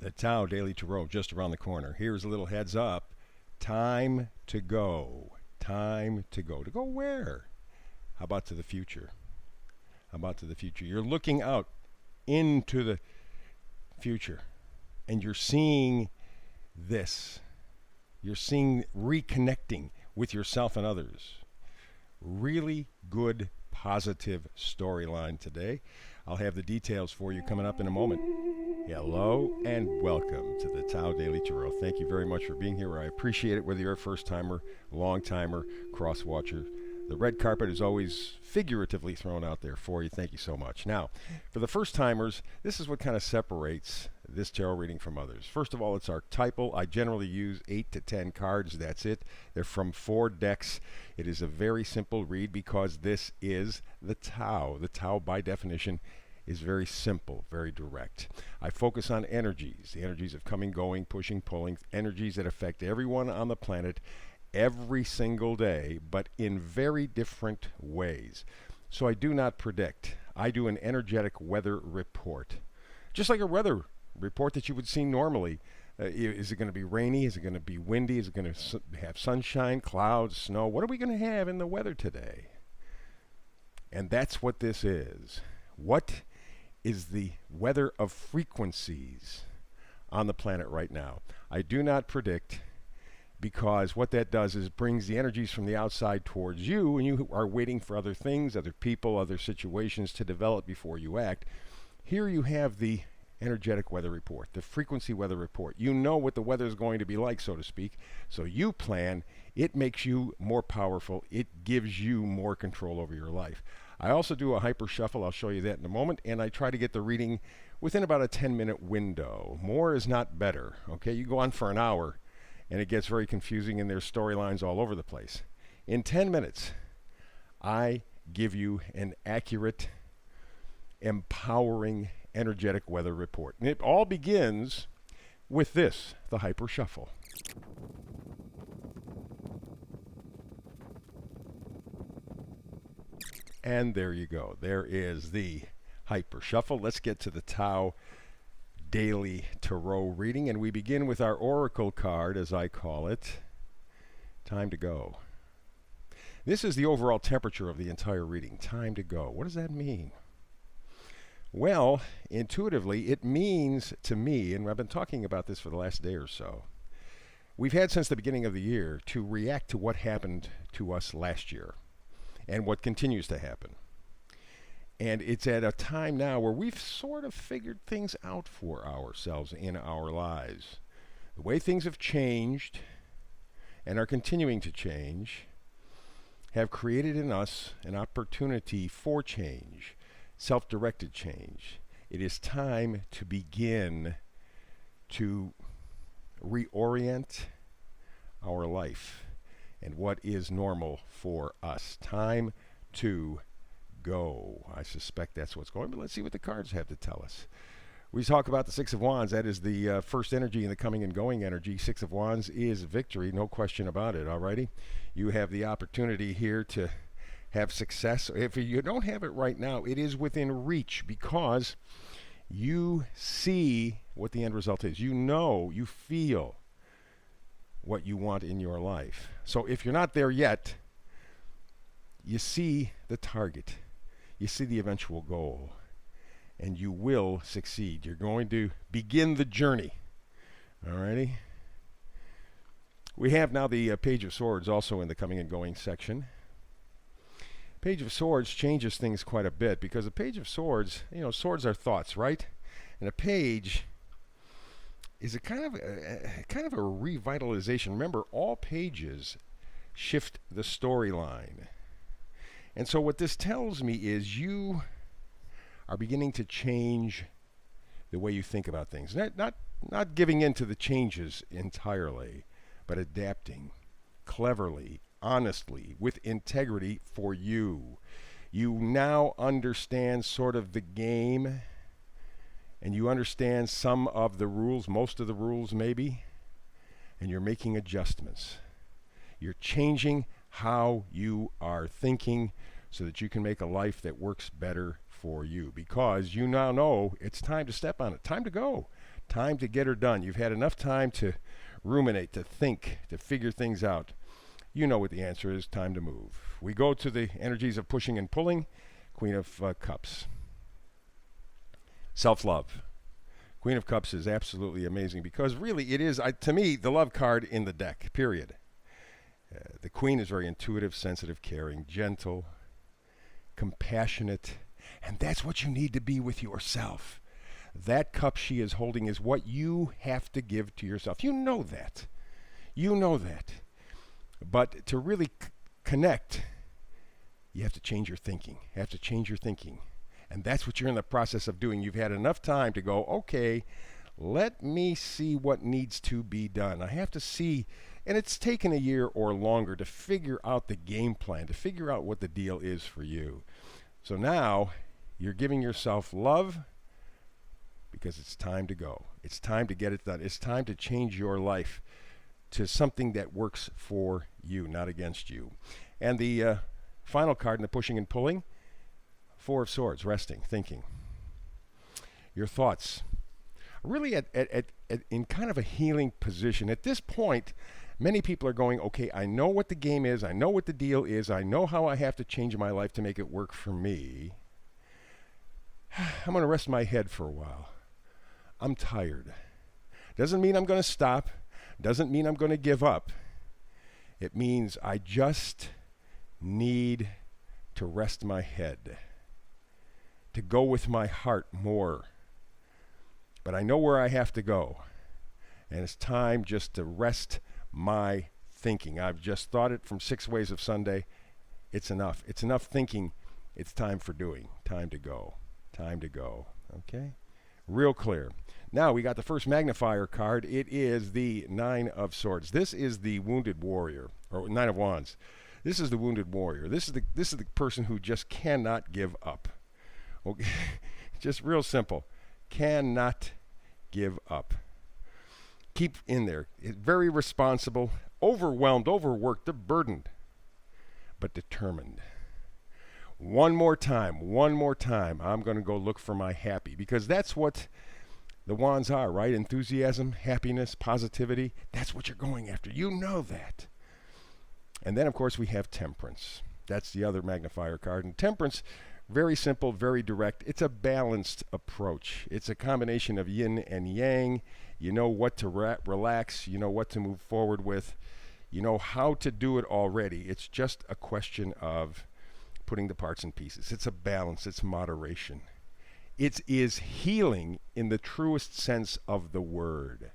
The Tao Daily Tarot just around the corner. Here's a little heads up. Time to go. Time to go. To go where? How about to the future? How about to the future? You're looking out into the future and you're seeing this. You're seeing reconnecting with yourself and others. Really good, positive storyline today. I'll have the details for you coming up in a moment. Hello and welcome to the Tao Daily Tarot. Thank you very much for being here. I appreciate it, whether you're a first-timer, long-timer, cross-watcher. The red carpet is always figuratively thrown out there for you. Thank you so much. Now, for the first-timers, this is what kind of separates this tarot reading from others. First of all, it's archetypal. I generally use 8 to 10 cards. That's it. They're from 4 decks. It is a very simple read because this is the Tao. The Tao, by definition, is very simple, very direct. I focus on energies, the energies of coming, going, pushing, pulling, energies that affect everyone on the planet every single day, but in very different ways. So I do not predict. I do an energetic weather report. Just like a weather report that you would see normally. Is it going to be rainy? Is it going to be windy? Is it going to have sunshine, clouds, snow? What are we going to have in the weather today? And that's what this is. What is the weather of frequencies on the planet right now? I do not predict, because what that does is brings the energies from the outside towards you, and you are waiting for other things, other people, other situations to develop before you act. Here you have the energetic weather report, the frequency weather report. You know what the weather is going to be like, so to speak, so you plan. It makes you more powerful. It gives you more control over your life. I also do a hyper shuffle. I'll show you that in a moment, and I try to get the reading within about a 10-minute window. More is not better, okay? You go on for an hour, and it gets very confusing, and there's storylines all over the place. In 10 minutes, I give you an accurate, empowering, energetic weather report. And it all begins with this, the hyper shuffle. And there you go. There is the hyper shuffle. Let's get to the Tao Daily Tarot reading, and we begin with our oracle card, as I call it. Time to go. This is the overall temperature of the entire reading. Time to go. What does that mean? Well, intuitively, it means to me, and I've been talking about this for the last day or so, we've had since the beginning of the year to react to what happened to us last year and what continues to happen. And it's at a time now where we've sort of figured things out for ourselves in our lives. The way things have changed and are continuing to change have created in us an opportunity for change, self-directed change. It is time to begin to reorient our life and what is normal for us. Time to go. I suspect that's what's going, but let's see what the cards have to tell us. We talk about the Six of Wands. That is the first energy in the coming and going energy. Six of Wands is victory, no question about it, alrighty? You have the opportunity here to have success. If you don't have it right now, it is within reach because you see what the end result is. You know, you feel what you want in your life. So if you're not there yet, you see the target. You see the eventual goal. And you will succeed. You're going to begin the journey. Alrighty? We have now the Page of Swords also in the coming and going section. Page of Swords changes things quite a bit because the Page of Swords, swords are thoughts, right? And a page is a kind of a revitalization. Remember, all pages shift the storyline. And so what this tells me is you are beginning to change the way you think about things. Not giving in to the changes entirely, but adapting cleverly, honestly, with integrity for you. You now understand sort of the game, and you understand some of the rules, most of the rules maybe, and you're making adjustments. You're changing how you are thinking so that you can make a life that works better for you, because you now know it's time to step on it, time to go, Time to get her done. You've had enough time to ruminate, to think, to figure things out. You know what the answer is. Time to move. We go to the energies of pushing and pulling. Queen of Cups. Self-love. Queen of Cups is absolutely amazing because really it is, to me, the love card in the deck, period. The Queen is very intuitive, sensitive, caring, gentle, compassionate, and that's what you need to be with yourself. That cup she is holding is what you have to give to yourself. You know that. You know that. But to really connect, you have to change your thinking. You have to change your thinking. And that's what you're in the process of doing. You've had enough time to go, okay, let me see what needs to be done. I have to see, and it's taken a year or longer to figure out the game plan, to figure out what the deal is for you. So now you're giving yourself love because it's time to go. It's time to get it done. It's time to change your life to something that works for you, not against you. And the final card in the pushing and pulling, Four of Swords, resting, thinking. Your thoughts really in kind of a healing position. At this point, many people are going, okay, I know what the game is. I know what the deal is. I know how I have to change my life to make it work for me. I'm going to rest my head for a while. I'm tired. Doesn't mean I'm going to stop. Doesn't mean I'm going to give up. It means I just need to rest my head, to go with my heart more. But I know where I have to go. And it's time just to rest my thinking. I've just thought it from 6 ways of Sunday. It's enough. It's enough thinking. It's time for doing. Time to go. Time to go. Okay? Real clear. Now we got the first magnifier card. It is the Nine of Swords. This is the wounded warrior, or Nine of Wands. This is the wounded warrior. This is the person who just cannot give up. Okay? Just real simple. Cannot give up. Keep in there. Very responsible, overwhelmed, overworked, burdened, but determined. One more time, I'm going to go look for my happy, because that's what the wands are, right? Enthusiasm, happiness, positivity. That's what you're going after. You know that. And then, of course, we have Temperance. That's the other magnifier card. And Temperance, very simple, very direct. It's a balanced approach. It's a combination of yin and yang. You know what to relax. You know what to move forward with. You know how to do it already. It's just a question of putting the parts in pieces. It's a balance. It's moderation. It is healing in the truest sense of the word,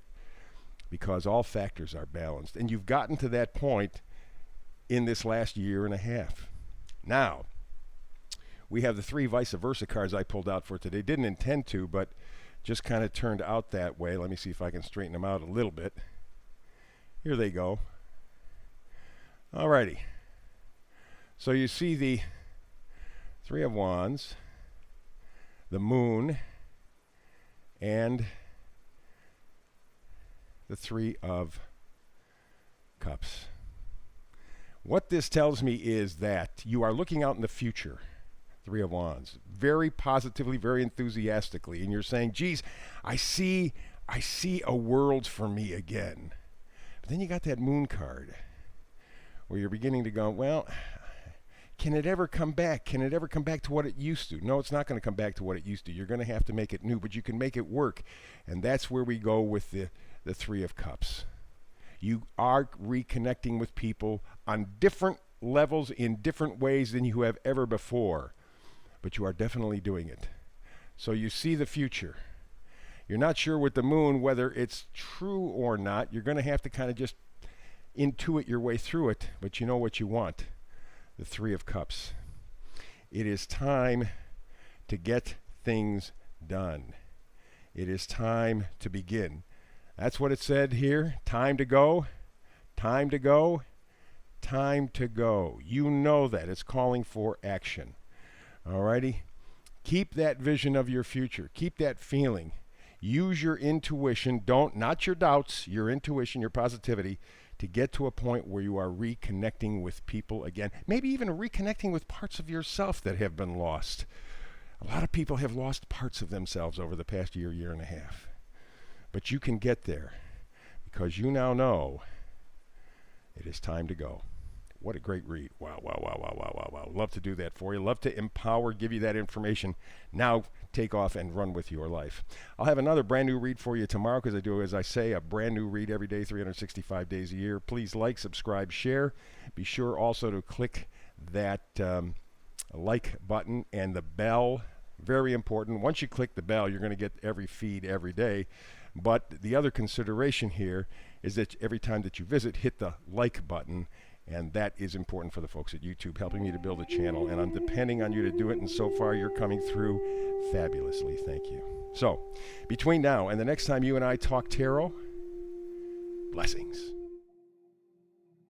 because all factors are balanced. And you've gotten to that point in this last year and a half. Now, we have the 3 vice versa cards I pulled out for today. Didn't intend to, but just kind of turned out that way. Let me see if I can straighten them out a little bit. Here they go. Alrighty. So you see the 3 of Wands, the Moon, and the 3 of Cups. What this tells me is that you are looking out in the future, 3 of Wands, very positively, very enthusiastically, and you're saying, geez, I see a world for me again. But then you got that Moon card, where you're beginning to go, well, can it ever come back? Can it ever come back to what it used to? No, it's not going to come back to what it used to. You're going to have to make it new, but you can make it work. And that's where we go with the 3 of Cups. You are reconnecting with people on different levels, in different ways than you have ever before. But you are definitely doing it. So you see the future. You're not sure with the Moon whether it's true or not. You're going to have to kind of just intuit your way through it, but you know what you want. The 3 of Cups. It is time to get things done. It is time to begin. That's what it said here. Time to go. Time to go. Time to go. You know that. It's calling for action. Alrighty? Keep that vision of your future. Keep that feeling. Use your intuition. Not your doubts, your intuition, your positivity, to get to a point where you are reconnecting with people again. Maybe even reconnecting with parts of yourself that have been lost. A lot of people have lost parts of themselves over the past year and a half. But you can get there because you now know it is time to go. What a great read. Wow, wow, wow, wow, wow, wow, wow. Love to do that for you. Love to empower, give you that information. Now take off and run with your life. I'll have another brand new read for you tomorrow because I do, as I say, a brand new read every day, 365 days a year. Please like, subscribe, share. Be sure also to click that like button and the bell. Very important. Once you click the bell, you're going to get every feed every day. But the other consideration here is that every time that you visit, hit the like button. And that is important for the folks at YouTube, helping me to build a channel. And I'm depending on you to do it. And so far, you're coming through fabulously. Thank you. So, between now and the next time you and I talk tarot, blessings.